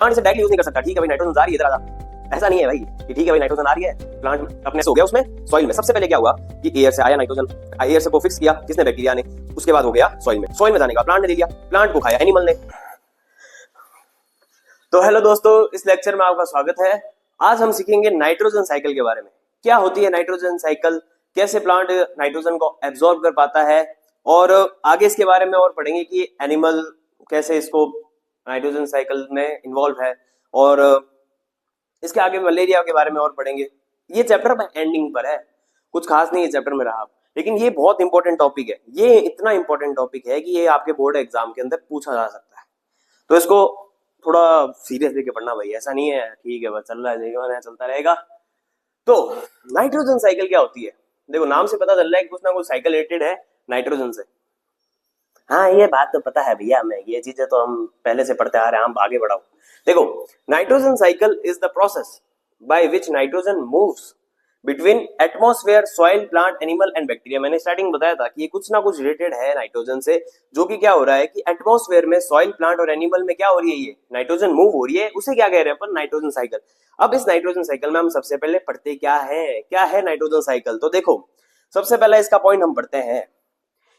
Plant इसे directly use नहीं कर सकता। ठीक है भाई नाइट्रोजन आ रही है इधर आजा, ऐसा नहीं है भाई कि ठीक है भाई नाइट्रोजन आ रही है, प्लांट अपने से हो गया उसमें सॉइल में। सबसे पहले क्या हुआ कि एयर से आया नाइट्रोजन, एयर से को फिक्स किया किसने, बैक्टीरिया ने, उसके बाद हो गया सॉइल में, सॉइल में जाने का प्लांट ने ले लिया, प्लांट को खाया एनिमल ने। तो हेलो दोस्तों, इस लेक्चर में आपका स्वागत है। आज हम सीखेंगे नाइट्रोजन साइकिल के बारे में। क्या होती है नाइट्रोजन साइकिल, कैसे प्लांट नाइट्रोजन को एब्जॉर्ब कर पाता है, और आगे इसके बारे में और पढ़ेंगे कि एनिमल कैसे इसको नाइट्रोजन साइकिल में इन्वॉल्व है, और इसके आगे मलेरिया के बारे में और पढ़ेंगे। ये चैप्टर एंडिंग पर है, कुछ खास नहीं है चैप्टर में रहा, लेकिन ये बहुत इंपॉर्टेंट टॉपिक है। ये इतना इंपॉर्टेंट टॉपिक है कि ये आपके बोर्ड एग्जाम के अंदर पूछा जा सकता है, तो इसको थोड़ा सीरियस लेके पढ़ना भाई। ऐसा नहीं है ठीक है बस चल रहा है चलता रहेगा। तो नाइट्रोजन साइकिल क्या होती है, देखो नाम से पता चल रहा है कि कुछ ना कुछ साइकिल रिलेटेड है नाइट्रोजन से। हाँ ये बात तो पता है भैया, हमें ये चीजें तो हम पहले से पढ़ते आ रहे हैं, हम आगे बढ़ाओ। देखो nitrogen cycle is the process by which nitrogen moves between atmosphere, soil, plant, animal and bacteria. मैंने स्टार्टिंग में बताया था कि ये कुछ ना कुछ रिलेटेड है नाइट्रोजन से, जो कि क्या हो रहा है कि एटमॉस्फेयर में, सॉइल, प्लांट और एनिमल में क्या हो रही है, ये नाइट्रोजन मूव हो रही है, उसे क्या कह रहे हैं अपन, नाइट्रोजन साइकिल। अब इस नाइट्रोजन साइकिल में हम सबसे पहले पढ़ते क्या है नाइट्रोजन साइकिल। तो देखो सबसे पहला इसका पॉइंट हम पढ़ते हैं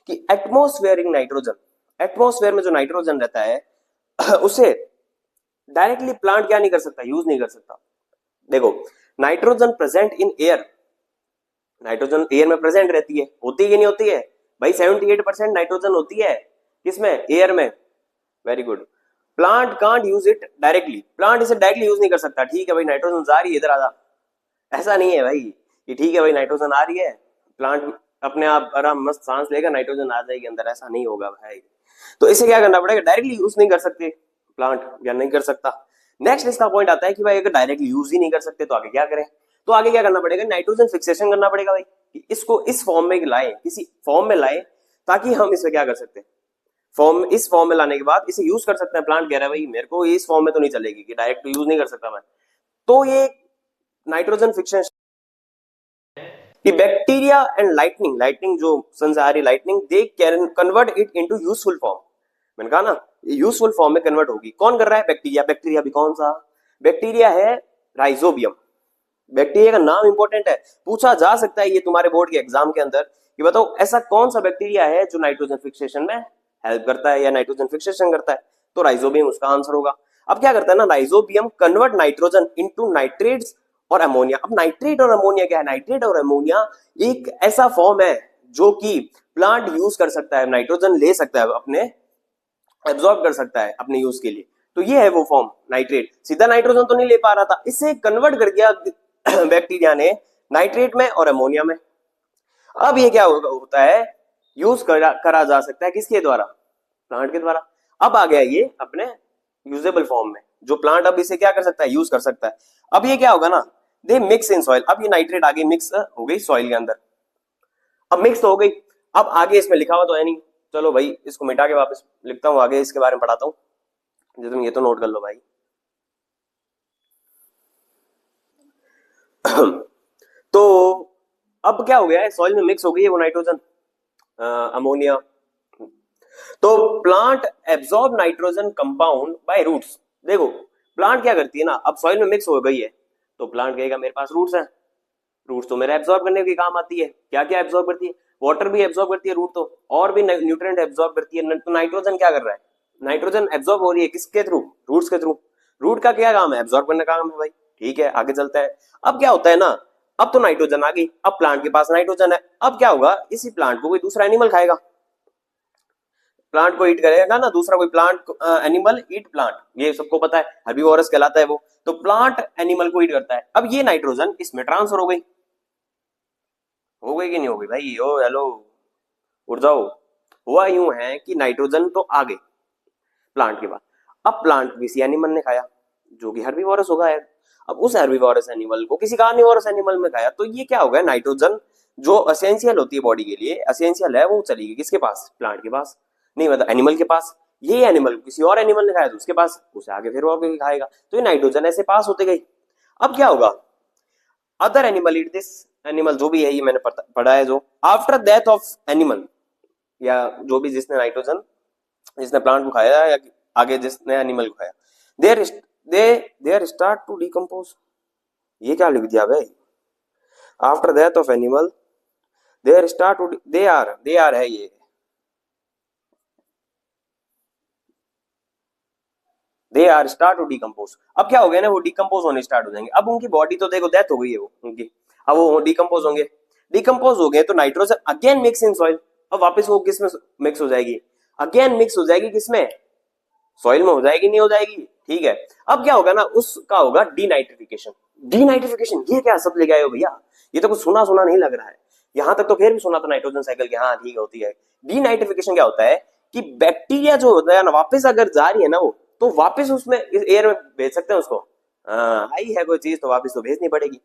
कि एटमॉस्फेयरिक नाइट्रोजन, एटमॉस्फेयर में जो नाइट्रोजन रहता है उसे डायरेक्टली प्लांट क्या नहीं कर सकता, यूज नहीं कर सकता। देखो nitrogen present in air, nitrogen air में प्रेजेंट रहती है, होती है कि नहीं होती है भाई, 78% नाइट्रोजन होती है किसमें, एयर में। Very good. Plant can't use it directly, plant इसे डायरेक्टली यूज नहीं कर सकता। ठीक है भाई नाइट्रोजन आ रही है इधर आजा, ऐसा नहीं है भाई कि ठीक है भाई नाइट्रोजन आ रही है, प्लांट अपने आप आराम मस्त सांस लेगा, नाइट्रोजन आ जाएगी अंदर, ऐसा नहीं होगा भाई। तो इसे क्या करना पड़ेगा, डायरेक्टली यूज नहीं कर सकते प्लांट, या नहीं कर सकता। नेक्स्ट इसका पॉइंट आता है कि भाई अगर डायरेक्टली यूज ही नहीं कर सकते तो आगे क्या करें, तो आगे क्या करना पड़ेगा, नाइट्रोजन फिक्सेशन करना पड़ेगा भाई, कि इसको इस फॉर्म में लाए, किसी फॉर्म में लाए, ताकि हम इसे क्या कर सकते हैं, फॉर्म, इस फॉर्म में लाने के बाद इसे यूज कर सकते हैं। प्लांट कह रहा है भाई मेरे को इस फॉर्म में तो नहीं चलेगी, कि डायरेक्ट यूज नहीं कर सकता मैं, तो ये नाइट्रोजन फिक्सेशन कि बैक्टीरिया एंड लाइटनिंग, लाइटनिंग जो सन से आ रही lightning, they can convert it into useful form. मैंने कहा ना यूजफुल फॉर्म में कन्वर्ट होगी। कौन कर रहा है, बैक्टीरिया। बैक्टीरिया भी कौन सा, बैक्टीरिया है राइजोबियम। बैक्टीरिया का नाम इंपॉर्टेंट है, पूछा जा सकता है ये तुम्हारे बोर्ड के एग्जाम के अंदर कि बताओ ऐसा कौन सा बैक्टीरिया है जो नाइट्रोजन फिक्सेशन में हेल्प करता है या नाइट्रोजन फिक्सेशन करता है, तो राइजोबियम उसका आंसर होगा। अब क्या करता है ना, rhizobium convert nitrogen into nitrates और अमोनिया। अब नाइट्रेट और अमोनिया क्या है, नाइट्रेट और अमोनिया एक ऐसा फॉर्म है जो कि प्लांट यूज कर सकता है, नाइट्रोजन ले सकता है अपने, एब्जॉर्ब कर सकता है अपने यूज के लिए। तो ये है वो फॉर्म नाइट्रेट। सीधा नाइट्रोजन तो नहीं ले पा रहा था, इसे कन्वर्ट कर दिया बैक्टीरिया ने नाइट्रेट में और अमोनिया में। अब ये क्या होता है, यूज करा जा सकता है किसके द्वारा, प्लांट के द्वारा। अब आ गया ये अपने यूजेबल फॉर्म में, जो प्लांट अब इसे क्या कर सकता है, यूज कर सकता है। अब ये क्या होगा ना, दे मिक्स इन सॉइल। अब ये नाइट्रेट आगे मिक्स हो गई सॉइल के अंदर, अब मिक्स हो गई। अब आगे इसमें लिखा हुआ तो है नहीं, चलो भाई इसको मिटा के वापस लिखता हूं, आगे इसके बारे में पढ़ाता हूं, जो तुम ये तो नोट कर लो भाई। तो अब क्या हो गया है, सॉइल में मिक्स हो गई है वो नाइट्रोजन, अमोनिया। तो plant absorb nitrogen compound by roots. देखो प्लांट क्या करती है ना, अब सॉइल में मिक्स हो गई है तो प्लांट कहेगा मेरे पास रूट्स हैं, रूट्स तो मेरा एब्जॉर्ब करने के काम आती है। क्या क्या एब्जॉर्ब करती है, वाटर भी एब्जॉर्ब करती है रूट, तो और भी न्यूट्रिएंट एब्जॉर्ब करती है। तो नाइट्रोजन क्या कर रहा है, नाइट्रोजन एब्जॉर्ब हो रही है किसके थ्रू, रूट्स के थ्रू। रूट का क्या काम है, एब्जॉर्ब करने का काम है भाई। ठीक है आगे चलता है। अब क्या होता है ना, अब तो नाइट्रोजन आ गई, अब प्लांट के पास नाइट्रोजन है, अब क्या होगा, इसी प्लांट को कोई दूसरा एनिमल खाएगा, प्लांट को ईट करेगा ना दूसरा कोई प्लांट, एनिमल ईट प्लांट, ये सबको पता है, हर्बीवोरस कहलाता है वो। तो प्लांट एनिमल को ईट करता है। अब ये नाइट्रोजन इसमें ट्रांसफर हो गई कि नहीं हो गई भाई, ओ हेलो उठ जाओ। हुआ यूं है कि नाइट्रोजन तो आ गई प्लांट के बाद, अब प्लांट किसी एनिमल ने खाया जो कि हर्बीवोरस होगा है। अब उस हर्बीवोरस एनिमल को किसी कार्निवोरस एनिमल में खाया, तो ये क्या हो गया, नाइट्रोजन जो असेंशियल होती है बॉडी के लिए, असेंशियल है, वो चली गई किसके पास, प्लांट के पास, नहीं मतलब एनिमल के पास। ये एनिमल किसी और एनिमल ने खाया तो उसके पास, उसे आगे फिर वो आगे खाएगा, तो ये नाइट्रोजन ऐसे पास होते गई। अब क्या होगा, other animal eat this, animal जो भी है ये मैंने पढ़ा है, जो आफ्टर डेथ ऑफ एनिमल, या जो भी जिसने नाइट्रोजन, जिसने प्लांट को खाया या आगे जिसने एनिमल को खाया, there there start to decompose, ये क्या लिख दिया भाई, after death of animal there start to, they are है ये, they are start to decompose. अब क्या हो गया ना, वो डिकम्पोज होने स्टार्ट हो जाएंगे। अब उनकी बॉडी तो देखो डेथ हो गई है वो उनकी, अब वो डिकम्पोज होंगे, डिकम्पोज हो गए तो nitrogen again mix in soil. अब वापस वो किसमें मिक्स हो जाएगी, अगेन मिक्स हो जाएगी, किसमें, सॉइल में हो जाएगी, नहीं हो जाएगी, ठीक है। अब क्या होगा ना, उसका होगा डीनाइट्रिफिकेशन। डीनाइट्रिफिकेशन ये क्या सब ले गए हो भैया, ये तो कुछ सुना सुना नहीं लग रहा है। यहां तक तो फिर भी सुना था नाइट्रोजन साइकिल के, हाँ ठीक होती है। डीनाइट्रिफिकेशन क्या होता है कि बैक्टीरिया जो होता है ना, वापस अगर जा रही है ना वो, तो वापस उसमें एयर में भेज सकते हैं उसको, आई है कोई चीज तो वापस तो भेजनी पड़ेगी।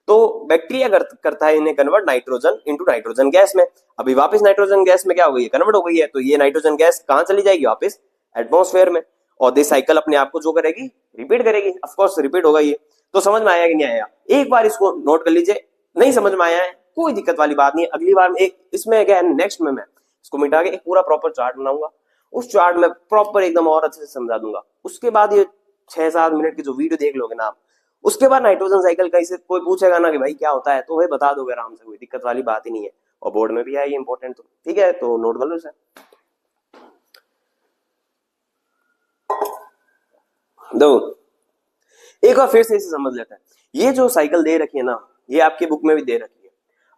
तो बैक्टीरिया करता है इन्हें convert nitrogen into nitrogen gas में। अभी वापस नाइट्रोजन गैस में क्या हो गई है, कन्वर्ट हो गई है, तो ये नाइट्रोजन गैस कहां चली जाएगी, वापस एटमॉस्फेयर में। और दिस साइकिल अपने आप को जो करेगी, रिपीट करेगी, ऑफ कोर्स रिपीट होगा ये। तो समझ में आया कि नहीं आया, एक बार इसको नोट कर लीजिए। नहीं समझ में आया है कोई दिक्कत वाली बात नहीं है, अगली बार में एक इसमें क्या है, नेक्स्ट में मैं इसको मिटा के एक पूरा प्रॉपर चार्ट बनाऊंगा, उस चार्ट में प्रॉपर एकदम और अच्छे से समझा दूंगा। उसके बाद ये 6-7 मिनट की जो वीडियो देख लोगे ना आप, उसके बाद नाइट्रोजन साइकिल का, इसे कोई पूछेगा ना कि भाई क्या होता है, तो वही बता दोगे आराम से, कोई दिक्कत वाली बात ही नहीं है। और बोर्ड में भी है ये इंपॉर्टेंट, तो ठीक है, तो नोट कर लो इसे। दो एक बार फिर से इसे समझ लेते हैं। ये जो साइकिल दे रखी है ना, ये आपकी बुक में भी दे रखी है।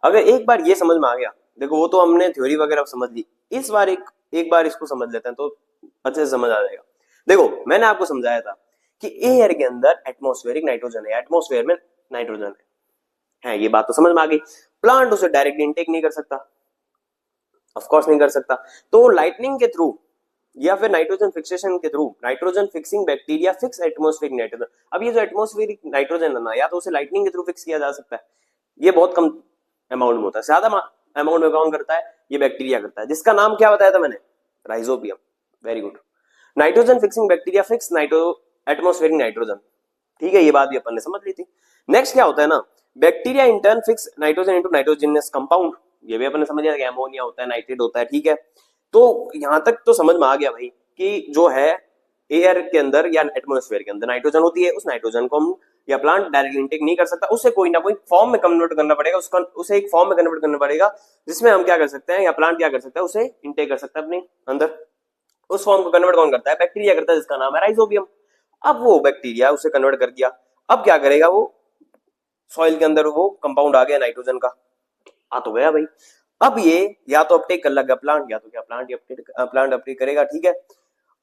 अगर एक बार ये समझ में आ गया, देखो वो तो हमने थ्योरी वगैरह समझ ली, इस बार एक बार इसको समझ लेते हैं तो अच्छे से समझ आ जाएगा। देखो मैंने आपको समझाया था कि एयर के अंदर एटमॉस्फेरिक नाइट्रोजन है, एटमॉस्फेयर में नाइट्रोजन है, ये बात तो समझ में आ गई। प्लांट उसे डायरेक्टली इनटेक नहीं कर सकता, ऑफ कोर्स नहीं कर सकता, तो लाइटनिंग के थ्रू या फिर नाइट्रोजन फिक्सेशन के through nitrogen fixing bacteria fix atmospheric nitrogen. अब ये जो एटमॉस्फेरिक नाइट्रोजन है ना, या तो उसे लाइटनिंग के थ्रू फिक्स किया जा सकता है, ये बहुत कम अमाउंट में होता है, ज्यादा अमाउंट में कौन करता है, ये बैक्टीरिया करता है, जिसका नाम क्या बताया था मैंने, rhizobium. Very good. Nitrogen fixing bacteria fix atmospheric nitrogen, ठीक है, ये बात भी अपन ने समझ ली थी। नेक्स्ट क्या होता है ना, bacteria in turn fix nitrogen into nitrogenous compound, ये भी अपन ने समझ लिया कि अमोनिया होता है, नाइट्रेट होता है, ठीक है। तो यहां तक तो समझ में आ गया भाई कि जो है एयर के अंदर या एटमॉस्फेयर के अंदर नाइट्रोजन होती है, उस नाइट्रोजन को हम या प्लांट डायरेक्टली इंटेक नहीं कर सकता, उसे कोई ना कोई फॉर्म में कन्वर्ट करना पड़ेगा, उसका उसे एक फॉर्म में कन्वर्ट करना पड़ेगा, जिसमें हम क्या कर सकते हैं, या प्लांट क्या कर सकता है, उसे इंटेक कर सकता है अपने अंदर। उस फॉर्म को कन्वर्ट कौन करता है, बैक्टीरिया करता है, जिसका नाम है राइजोबियम। अब वो बैक्टीरिया उसे कन्वर्ट कर दिया, अब क्या करेगा वो, सॉइल के अंदर वो कंपाउंड आ गया नाइट्रोजन का, आ तो गया भाई। अब ये या तो अपटेक कर लगा प्लांट, या तो क्या प्लांट अपटेक करेगा, ठीक है।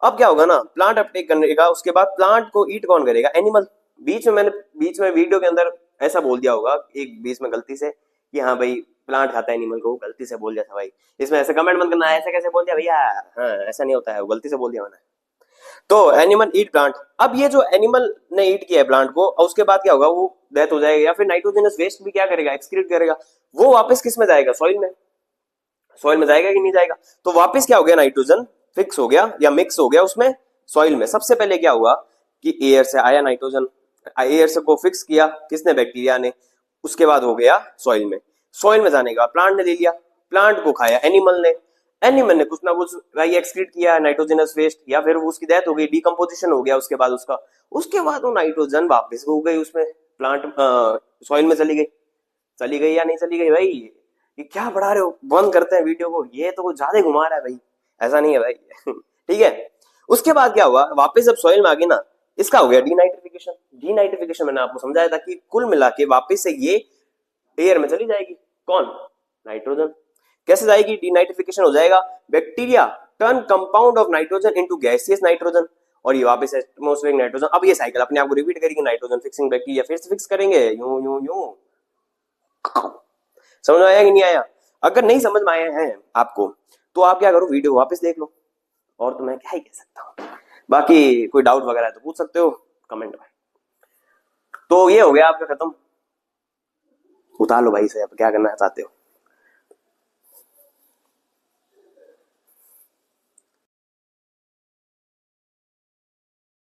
अब क्या होगा ना, प्लांट अपटेक करेगा, उसके बाद प्लांट को ईट कौन करेगा, एनिमल। बीच में वीडियो के अंदर ऐसा बोल दिया होगा एक बीच में गलती से कि हाँ भाई प्लांट खाता है एनिमल को, गलती से बोल दिया था भाई, इसमें ऐसे कमेंट मत करना ऐसे कैसे बोल दिया भैया, हाँ ऐसा नहीं होता है, गलती से बोल दिया मैंने। तो एनिमल ईट प्लांट। अब ये जो एनिमल ने ईट किया है प्लांट को, और उसके बाद क्या होगा, वो डेथ हो जाएगा, या फिर नाइट्रोजनस वेस्ट भी क्या करेगा, एक्सक्रीट करेगा, वो वापस किस में जाएगा, सॉइल में। सॉइल में जाएगा कि नहीं जाएगा, तो वापस क्या हो गया, नाइट्रोजन फिक्स हो गया या मिक्स हो गया उसमें सॉइल में। सबसे पहले क्या हुआ कि एयर से आया नाइट्रोजन, एयर से को फिक्स किया किसने, बैक्टीरिया ने, उसके बाद हो गया सॉइल में। सॉइल में जाने के बाद प्लांट ने ले लिया, प्लांट को खाया एनिमल ने, एनिमल ने कुछ ना कुछ भाई एक्सक्रीट किया नाइट्रोजनस वेस्ट, या फिर उसकी डेथ हो गई, डिकम्पोजिशन हो गया उसके बाद उसका, उसके बाद वो नाइट्रोजन वापस हो गई उसमें, प्लांट सॉइल में चली गई या नहीं चली गई भाई, ये क्या पढ़ा रहे हो, बंद करते हैं वीडियो को, ये तो कुछ ज्यादा घुमा रहा है भाई, ऐसा नहीं है भाई ठीक है। उसके बाद क्या हुआ, वापस जब सॉइल में आ गई ना, इसका हो गया डीनाइट्रिफिकेशन। डीनाइट्रिफिकेशन मैंने आपको समझाया था कि कुल मिला के वापस से ये एयर में चली जाएगी, कौन, नाइट्रोजन। कैसे जाएगी, डीनाइट्रिफिकेशन हो जाएगा, bacteria turn compound of nitrogen into gaseous nitrogen, और ये वापस एटमॉस्फेरिक नाइट्रोजन। अब ये साइकिल अपने आप को रिपीट करेगी, नाइट्रोजन फिक्सिंग बैक्टीरिया फिर से फिक्स करेंगे, यूं यूं यूं। समझ में आया कि नहीं आया, अगर नहीं समझ में आया है आपको तो आप क्या करो, वीडियो वापस देख लो, और तो मैं क्या ही कह सकता हूँ। बाकी कोई डाउट वगैरह है तो पूछ सकते हो कमेंट में। तो ये हो गया आपका खत्म, उतार लो भाई से, आप क्या करना चाहते हो।